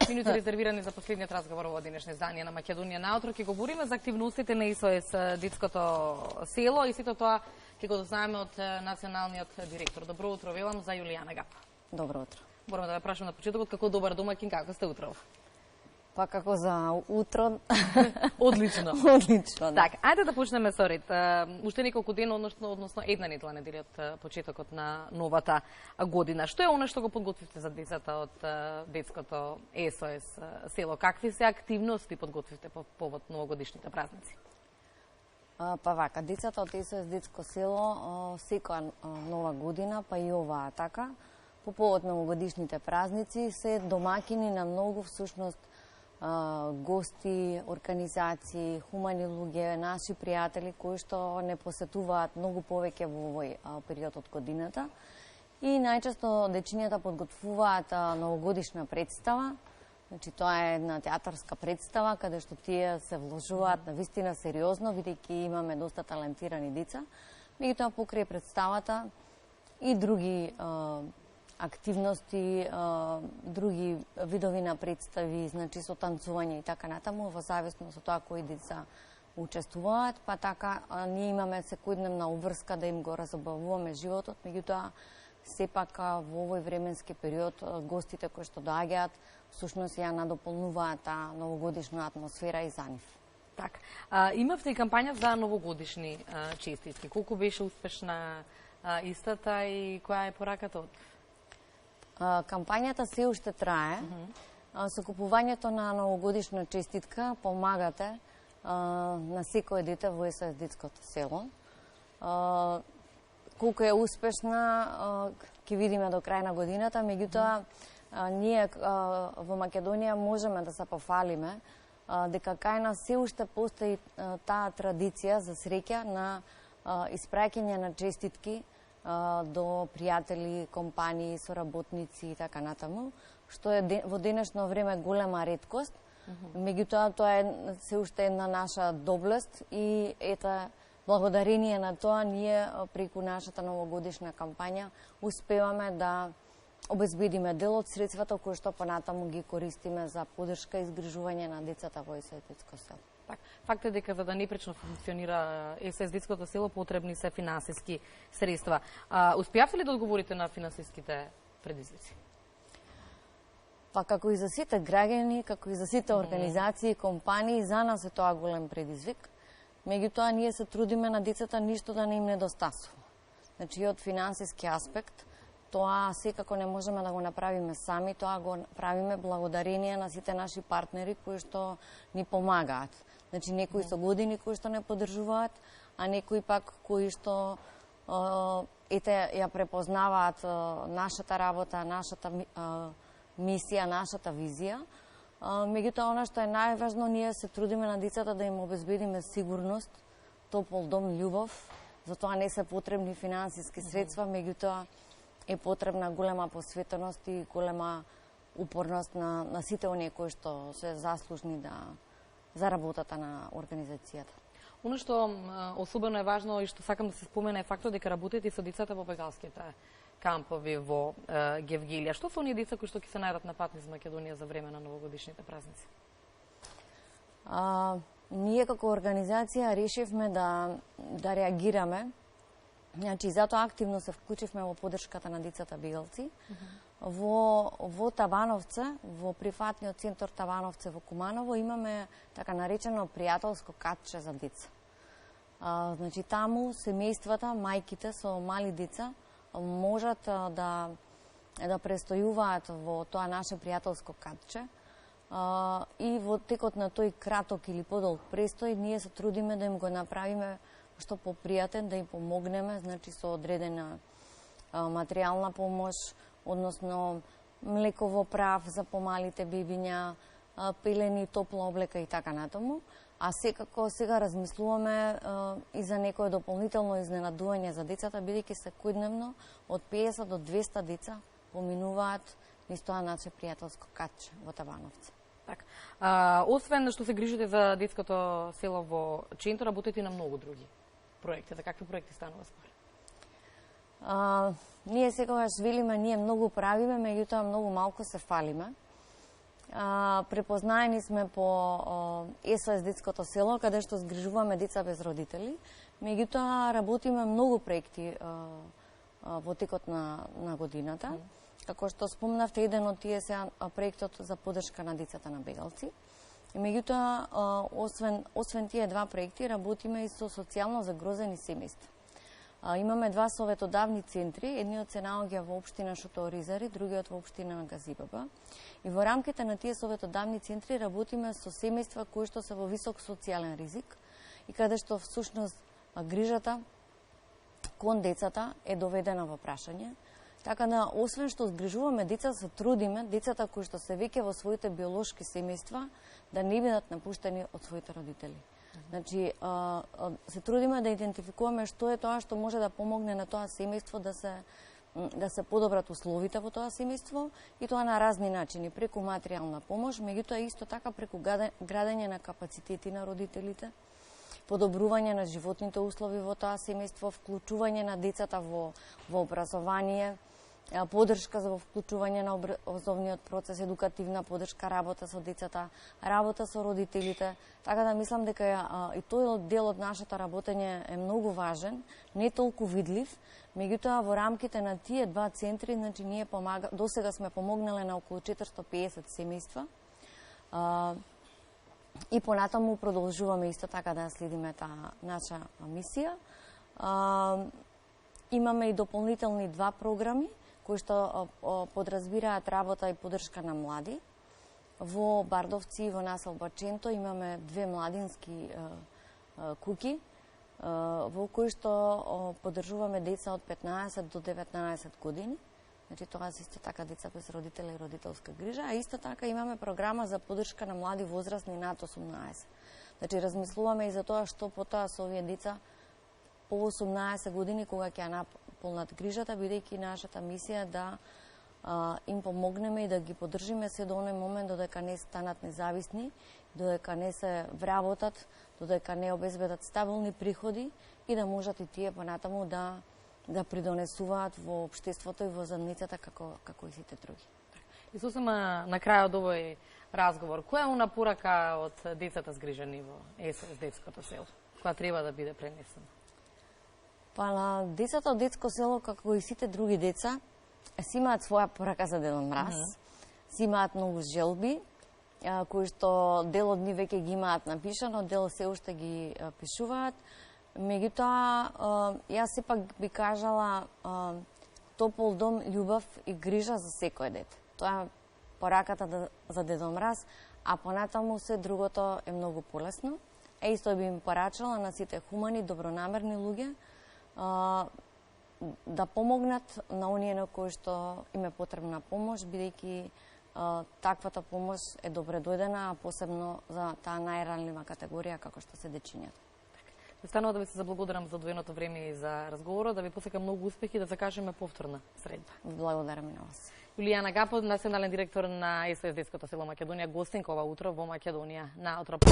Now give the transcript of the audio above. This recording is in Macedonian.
10 минути резервирани за последниот разговор во денешно издание на Македонија наутро. Ќе говориме за активностите на СОС детското село и сето тоа ќе го дознаеме од националниот директор. Добро утро, велам за Јулијана Гап. Добро утро. Мораме да ве прашам на почетокот како добар домакин, како сте утро? Па како за утро? Одлично. Одлично, да. Так, ајде да почнеме со ред. Уште неколку дена, односно една недела неделја од почетокот на новата година. Што е она што го подготвивте за децата од детското СОС село? Какви се активности подготвивте по повод новогодишните празници? Па вака, децата од СОС детско село секоја нова година, па и оваа така, по повод новогодишните празници се домакини на многу всушност гости, организации, хумани луѓе, наши пријатели кои што не посетуваат многу повеќе во овој период од годината. И најчесто дечињата подготвуваат новогодишна представа. Значи тоа е една театарска представа каде што тие се вложуваат на вистина сериозно, бидејќи имаме доста талентирани деца. Меѓутоа покрај представата и други активности, други видови на представи, значи со танцување и така натаму, во зависност од тоа кои деца учествуваат, па така ние имаме секојдневна обврска да им го разобавуваме животот, меѓутоа сепак во овој временски период гостите кои што доаѓаат всушност ја надополнуваат таа новогодишна атмосфера и за нив. Так, имавте и кампања за новогодишни честитки. Колку беше успешна истата и која е пораката од? Кампањата се уште трае. Со купувањето на новогодишна честитка помагате на секое дете во СОС детското село. Колку е успешна, ќе видиме до крај на годината, меѓутоа ние во Македонија можеме да се пофалиме дека кај нас се уште постои таа традиција за среќа на испраќање на честитки до пријатели, компании, соработници и така натаму, што е во денешно време голема реткост. Меѓутоа тоа е се уште една наша доблест и ета благодарение на тоа ние преку нашата новогодишна кампања успеваме да обезбедиме дел од средствата кои што понатаму ги користиме за поддршка и изгрижување на децата во СОС детско село. Так, факт е дека за да непречно функционира СОС детското село потребни се финансиски средства. Успеавте ли да одговорите на финансиските предизвици? Па како и за сите граѓани, како и за сите организации, компании, за нас е тоа голем предизвик. Меѓутоа ние се трудиме на децата ништо да не им недостасува. Значи од финансиски аспект тоа секако не можеме да го направиме сами, тоа го правиме благодарение на сите наши партнери кои што ни помагаат. Значи некои со години кои што не поддржуваат, а некои пак кои што ја препознаваат нашата работа, нашата мисија, нашата визија. Меѓутоа она што е најважно, ние се трудиме на децата да им обезбедиме сигурност, топол дом, љубов. Затоа не се потребни финансиски средства, меѓутоа е потребна голема посветеност и голема упорност на сите оние кои што се заслужни за работата на организацијата. Оно што особено е важно и што сакам да се спомене е фактот дека работите со децата во бегалските кампови во Гевгелија. Што се оние деца кои што ќе се најдат на пат низ Македонија за време на новогодишните празници? Ние како организација решивме да реагираме. Значи, затоа активно се вклучивме во поддршката на децата бегалци. Во Табановце, во прифатниот центар Табановце во Куманово, имаме така наречено пријателско катче за деца. Значи, таму семејствата, мајките со мали деца можат да престојуваат во тоа наше пријателско катче и во текот на тој краток или подолг престој ние се трудиме да им го направиме што попријатен, да им помогнеме, значи со одредена материјална помош, односно млеково прав за помалите бебиња, пелени, топла облека и така натаму. А секако сега размислуваме и за некое дополнително изненадување за децата, бидејќи секојдневно од 50 до 200 деца поминуваат низ тоа наше пријателско катче во Табановце. Так. Освен што се грижите за детското село во Ченто, работите и на многу други проекти. За какви проекти станува збор? Ние секогаш велиме, ние многу правиме, меѓутоа многу малку се фалиме. Препознаени сме по СОС детското село, каде што згрижуваме деца без родители. Меѓутоа, работиме многу проекти во текот на годината. Како што спомнавте, еден од тие се проектот за поддршка на децата на бегалци. Меѓутоа, освен тие два проекти, работиме и со социјално загрозени семејства. Имаме два советодавни центри, едниот се наоѓа во општина Шуто-Оризари, другиот во општина Газибаба. И во рамките на тие советодавни центри работиме со семејства кои што се во висок социјален ризик и каде што всушност грижата кон децата е доведена во прашање. Така да, освен што згрижуваме деца, се трудиме децата кои што се веќе во своите биолошки семејства да не бидат напуштени од своите родители. Значи, се трудиме да идентификуваме што е тоа што може да помогне на тоа семејство да се подобрат условите во тоа семејство и тоа на разни начини, преку материјална помош, меѓутоа исто така преку градење на капацитети на родителите, подобрување на животните услови во тоа семејство, вклучување на децата во образование, поддршка за вклучување на образовниот процес, едукативна поддршка, работа со децата, работа со родителите. Така да мислам дека и тој дел од нашето работење е многу важен, не толку видлив, меѓутоа во рамките на тие два центри, значи ние досега сме помогнале на околу 450 семејства. И понатаму продолжуваме исто така да следиме таа наша мисија. Имаме и дополнителни два програми кои што подразбираат работа и поддршка на млади. Во Бардовци и во населба Ченто имаме две младински куќи во кои што поддржуваме деца од 15 до 19 години. Значи тоа се исто така деца без родители и родителска грижа, а исто така имаме програма за поддршка на млади возрастни над 18. Значи размислуваме и за тоа што потоа со овие деца по 18 години кога ќе наполнат грижата, бидејќи нашата мисија да им помогнеме и да ги поддржиме се до оној момент додека не станат независни, додека не се вработат, додека не обезбедат стабилни приходи и да можат и тие понатаму да придонесуваат во општеството и во заедницата како и сите други. И сосема на крај од овој разговор, која е она порака од децата згрижени во СОС детското село, која треба да биде пренесена? Па на децата од детско село, како и сите други деца, си имаат своја порака за Дедо Мраз, си имаат многу желби, кои што дел од нив веќе ги имаат напишано, дел се уште ги пишуваат. Меѓутоа, јас сепак би кажала топол дом, љубов и грижа за секој дете. Тоа е пораката за Дедо Мраз, а понатаму се другото е многу полесно. Исто би им порачала на сите хумани, добронамерни луѓе да помогнат на оние на кои што им е потребна помош, бидејќи таквата помош е добре дојдена, а посебно за таа најранлива категорија како што се дечињата. Станува да ви се заблагодарам за одвоеното време и за разговорот, да ви посекам многу успехи и да закажеме повторна средба. Благодарам и на вас. Јулијана Гапо, национален директор на СОС детското село Македонија, гостинка ова утро во Македонија на Отропа.